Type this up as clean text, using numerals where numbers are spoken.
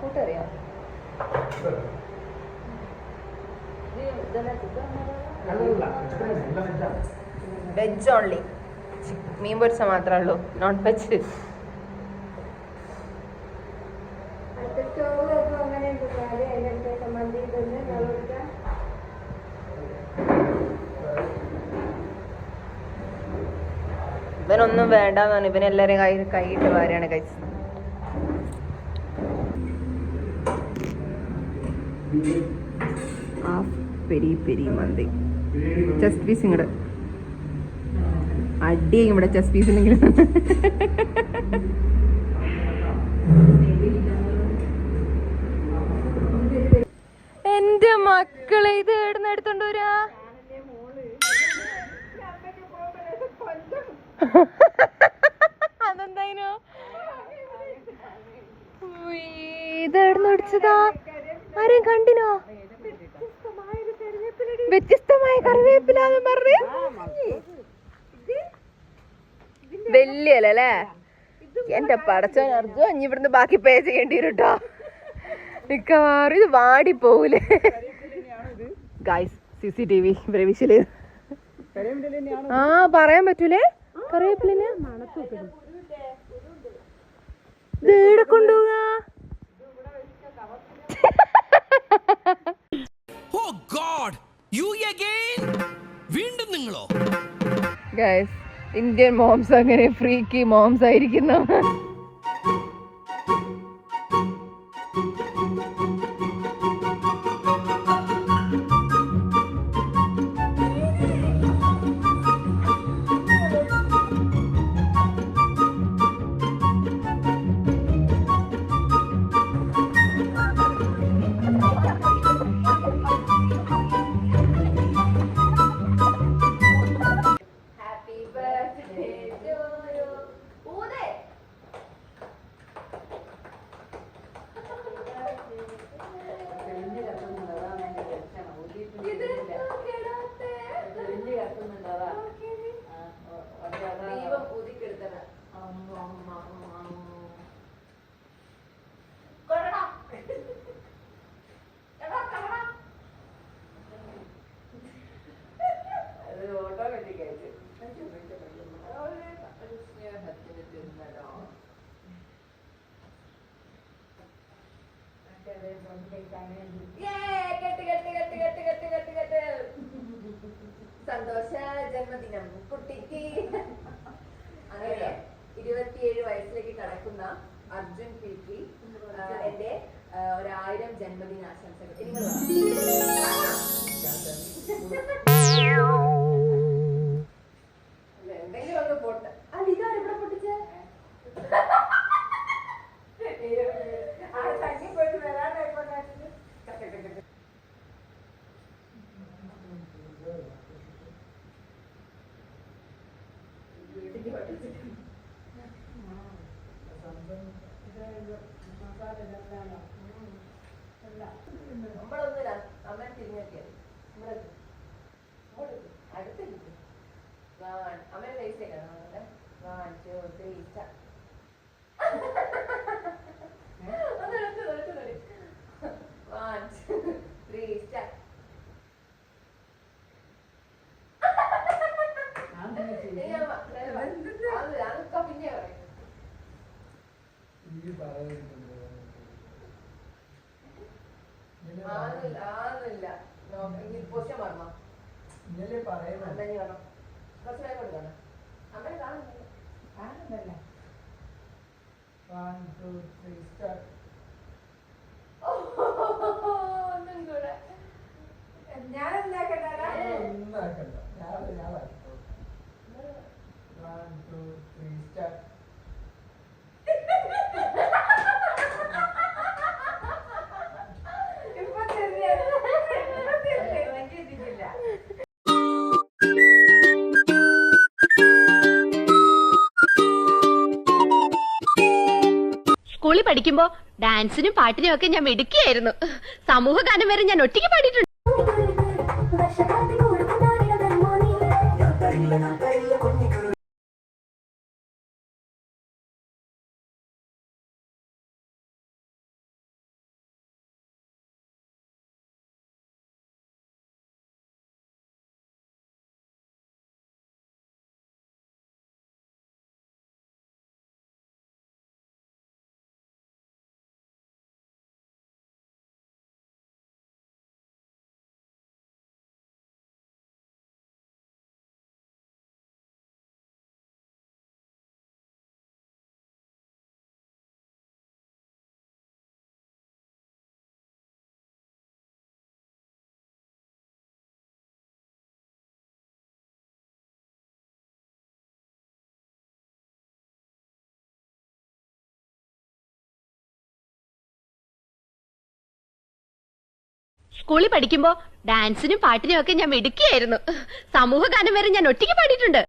കൂട്ടറിയാം veg only. മീൻ പൊരിച്ച മാത്രമേ ഉള്ളൂ, നോൺ വെജ്. ഇവനൊന്നും വേണ്ടെന്ന് പറഞ്ഞു. ഇവനെല്ലാവരും കൈയിട്ട് വാരാണ് കഴിച്ചത്. പെരി പെരി മന്തി ചെസ്റ്റ് പീസ് ഇങ്ങോട്ട് അടി ഇവിടെ ചെസ്റ്റ് പീസ് ഉണ്ടെങ്കിലും എന്റെ മക്കളെ ഇത് എവിടുന്ന് എടുത്തോണ്ട് വരാ? അതെന്തായിനോ ഇത് എവിടുന്ന് അടിച്ചതാ? ആരെയും കണ്ടിനോ? വ്യത്യസ്തമായ കറിവേപ്പിലാന്ന് പറഞ്ഞു. വലിയല്ലേ? എന്റെ പടച്ചോൻ അർജുൻ ഇനി ഇവിടുന്ന് ബാക്കി പേ ചെയ്യേണ്ടി വരും കേട്ടോ. മിക്കവാറും ഇത് വാടിപ്പോവൂലേ? ഗൈസ് CCTV ഇവരെ വിഷല്. ആ പറയാൻ പറ്റൂലേ? കറിവേപ്പിലിന് ഇവിടെ കൊണ്ടുപോകാ. ഗൈസ് ഇന്ത്യൻ മോംസ് അങ്ങനെ ഫ്രീക്കി മോംസ് ആയിരിക്കുന്നു. സന്തോഷ ജന്മദിനം കുട്ടിക്ക്. അങ്ങനെ 27 വയസ്സിലേക്ക് കടക്കുന്ന അർജുൻ PT എന്റെ 1000 ജന്മദിനാശംസകൾ. എന്തെങ്കിലും ഒന്ന് പൊട്ട. അല്ല ഇതാണ് ഇവിടെ പൊട്ടിച്ചേ. പോയിട്ട് വരാണ്ടായിക്കോട്ടെ. നമ്മളൊന്നുമില്ല, അമ്മ തിരിഞ്ഞൊക്കെയാണ് അടുത്തിരിക്കും. അമ്മ ടേസ്റ്റേക്കാണ് 1 2 3 സ്റ്റാർട്ട്. സ്കൂളിൽ പഠിക്കുമ്പോ ഡാൻസിനും പാട്ടിനും ഒക്കെ ഞാൻ മിടുക്കിയായിരുന്നു. സമൂഹ ഗാനം വരെ ഞാൻ ഒറ്റയ്ക്ക് പാടിയിട്ടുണ്ട്. സ്കൂളിൽ പഠിക്കുമ്പോ ഡാൻസിനും പാട്ടിനും ഒക്കെ ഞാൻ മിടുക്കിയായിരുന്നു. സമൂഹ ഗാനം വരെ ഞാൻ ഒറ്റയ്ക്ക് പാടിയിട്ടുണ്ട്.